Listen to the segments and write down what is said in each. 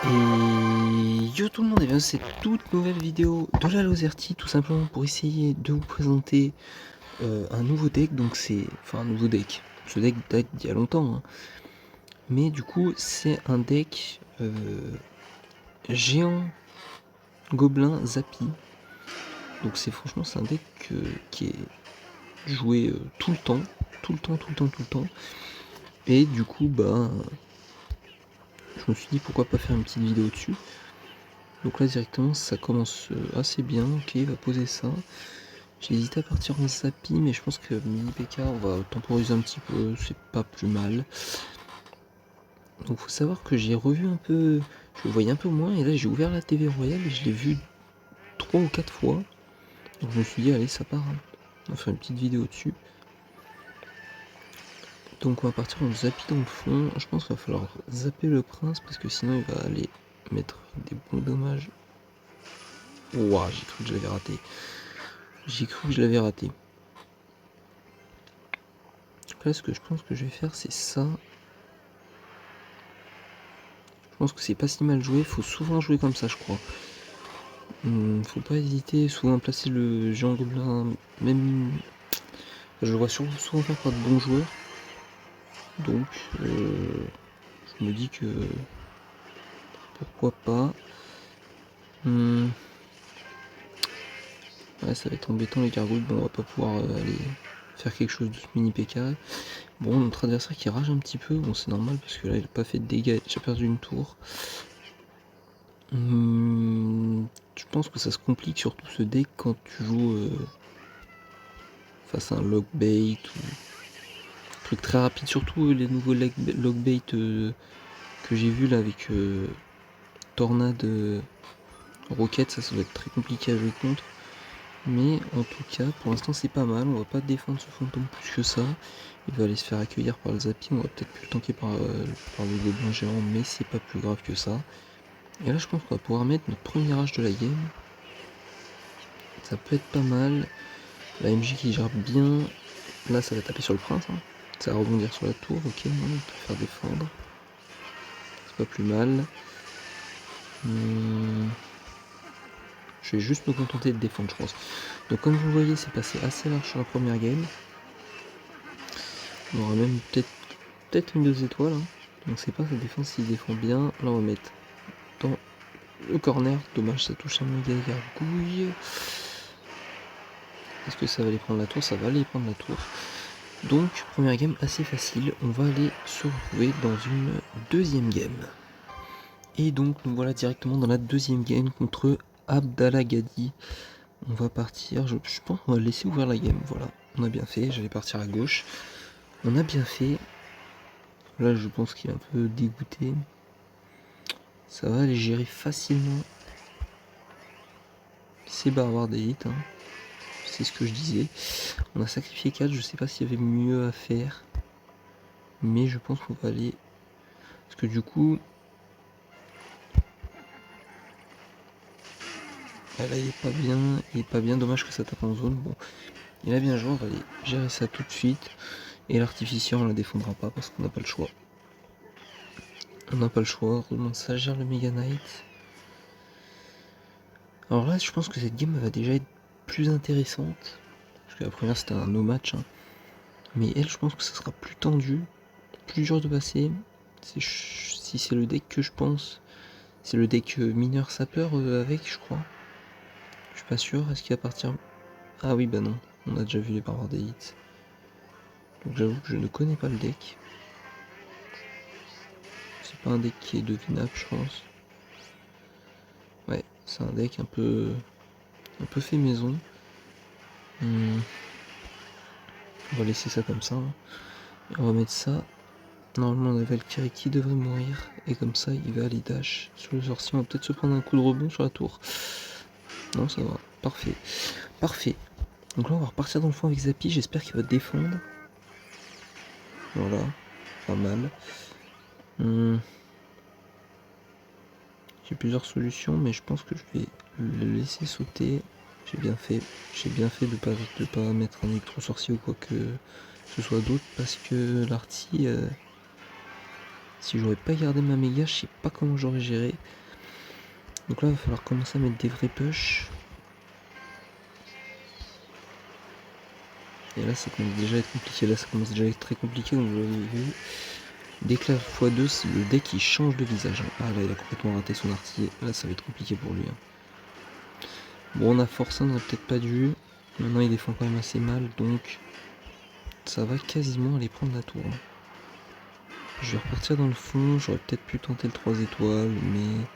Et yo tout le monde, et bien c'est toute nouvelle vidéo de la Lozerty, tout simplement pour essayer de vous présenter un nouveau deck. Donc c'est, enfin un nouveau deck, ce deck date d'il y a longtemps, hein. Mais du coup c'est un deck géant gobelin Zappy. Donc c'est franchement c'est un deck qui est joué tout le temps, et du coup bah je me suis dit pourquoi pas faire une petite vidéo dessus. Donc là directement ça commence assez bien. Ok, il va poser ça. J'ai hésité à partir en Zappy, mais je pense que mini PK on va temporiser un petit peu, c'est pas plus mal. Donc faut savoir que j'ai revu un peu, je le voyais un peu moins, et là j'ai ouvert la TV Royale et je l'ai vu 3 ou 4 fois. Donc je me suis dit allez ça part, hein. On va faire une petite vidéo dessus. Donc on va partir en Zappy dans le fond. Je pense qu'il va falloir zapper le prince parce que sinon il va aller mettre des bons dommages. Ouah, j'ai cru que je l'avais raté. Donc là ce que je pense que je vais faire c'est ça. Je pense que c'est pas si mal joué, faut souvent jouer comme ça je crois. Faut pas hésiter souvent à placer le géant gobelin, même je le vois souvent faire par de bons joueurs. Donc je me dis que pourquoi pas. Ouais, ça va être embêtant les gargouilles, bon on va pas pouvoir aller faire quelque chose de ce mini PK. Bon, notre adversaire qui rage un petit peu, bon c'est normal parce que là il a pas fait de dégâts, j'ai perdu une tour. Je pense que ça se complique surtout ce deck quand tu joues face à un logbait ou truc très rapide, surtout les nouveaux logbait que j'ai vu là avec Tornade Rocket, ça doit être très compliqué à jouer contre. Mais en tout cas, pour l'instant c'est pas mal, on va pas défendre ce fantôme plus que ça. Il va aller se faire accueillir par le Zappy, on va peut-être plus le tanker par le gobelin géant, mais c'est pas plus grave que ça. Et là je pense qu'on va pouvoir mettre notre premier rage de la game. Ça peut être pas mal. La MJ qui gère bien. Là ça va taper sur le prince, hein. Ça va rebondir sur la tour, ok, non, on peut faire défendre. C'est pas plus mal. Je vais juste me contenter de défendre je pense. Donc comme vous le voyez c'est passé assez large sur la première game. On aura même peut-être une 2 étoiles, hein. Donc c'est pas sa défense s'il défend bien. Là on va mettre dans le corner. Dommage ça touche un méga gargouille. Est-ce que ça va aller prendre la tour? Ça va aller prendre la tour. Donc première game assez facile. On va aller se retrouver dans une deuxième game. Et donc nous voilà directement dans la deuxième game contre Abdallah Gadi. On va partir, je pense qu'on va laisser ouvrir la game, voilà. On a bien fait, j'allais partir à gauche. On a bien fait. Là je pense qu'il est un peu dégoûté. Ça va aller gérer facilement ces barbares d'élite, hein. C'est ce que je disais. On a sacrifié 4, je sais pas s'il y avait mieux à faire. Mais je pense qu'on va aller... Parce que du coup... Ah là il est pas bien, dommage que ça tape en zone. Bon, il a bien joué, on va aller gérer ça tout de suite. Et l'artificier on la défendra pas parce qu'on n'a pas le choix. On n'a pas le choix, heureusement ça gère le Mega Knight. Alors là je pense que cette game va déjà être plus intéressante. Parce que la première c'était un no match, hein. Mais elle je pense que ça sera plus tendu, plus dur de passer. Si c'est le deck que je pense, c'est le deck mineur sapeur avec je crois. Je suis pas sûr, est-ce qu'il va partir... Ah oui bah non, on a déjà vu les barbares d'élite. Donc j'avoue que je ne connais pas le deck. C'est pas un deck qui est devinable je pense. Ouais, c'est un deck un peu fait maison. On va laisser ça comme ça, hein. Et on va mettre ça. Normalement on a Valkyrie qui devrait mourir. Et comme ça il va aller dash sur le sorcier. On va peut-être se prendre un coup de rebond sur la tour. Non ça va, parfait. Parfait. Donc là on va repartir dans le fond avec Zappy. J'espère qu'il va défendre. Voilà, pas mal. J'ai plusieurs solutions mais je pense que je vais le laisser sauter. J'ai bien fait de pas mettre un électro sorcier ou quoi que ce soit d'autre parce que l'arty Si j'aurais pas gardé ma méga, je sais pas comment j'aurais géré. Donc là, il va falloir commencer à mettre des vrais push. Et là, ça commence déjà à être compliqué. Là, ça commence déjà à être très compliqué, donc vous l'avez vu. Dès que la x2, le deck il change de visage. Ah là, il a complètement raté son artillerie. Là, ça va être compliqué pour lui. Bon, on a force 1, on aurait peut-être pas dû. Maintenant, il défend quand même assez mal, donc ça va quasiment aller prendre la tour. Je vais repartir dans le fond. J'aurais peut-être pu tenter le 3 étoiles, mais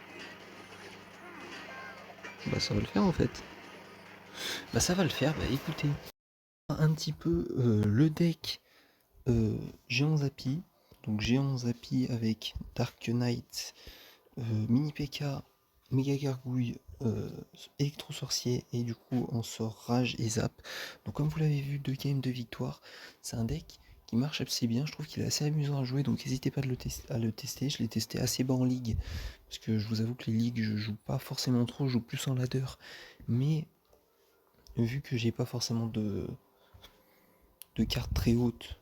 bah ça va le faire en fait. Bah ça va le faire, bah écoutez. Un petit peu le deck Géant Zappy. Donc Géant Zappy avec Dark Knight, Mini PK, Méga Gargouille, Électro Sorcier et du coup on sort Rage et Zap. Donc comme vous l'avez vu, 2 games de victoire. C'est un deck qui marche assez bien, je trouve qu'il est assez amusant à jouer, donc n'hésitez pas à le tester. Je l'ai testé assez bas en ligue, parce que je vous avoue que les ligues je joue pas forcément trop, je joue plus en ladder. Mais vu que j'ai pas forcément de cartes très hautes,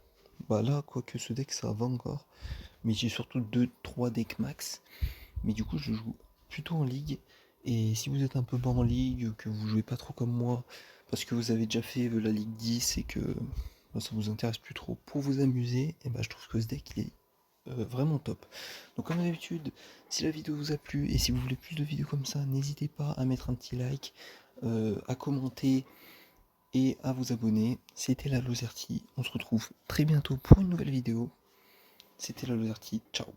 bah là, quoique ce deck ça va encore, mais j'ai surtout 2-3 decks max. Mais du coup je joue plutôt en ligue. Et si vous êtes un peu bas en ligue, que vous jouez pas trop comme moi, parce que vous avez déjà fait la Ligue 10 et que bah, ça vous intéresse plus trop pour vous amuser, et bah, je trouve que ce deck il est vraiment top. Donc comme d'habitude, si la vidéo vous a plu et si vous voulez plus de vidéos comme ça, n'hésitez pas à mettre un petit like, à commenter et à vous abonner. C'était la Lozerty, on se retrouve très bientôt pour une nouvelle vidéo. C'était la Lozerty, ciao.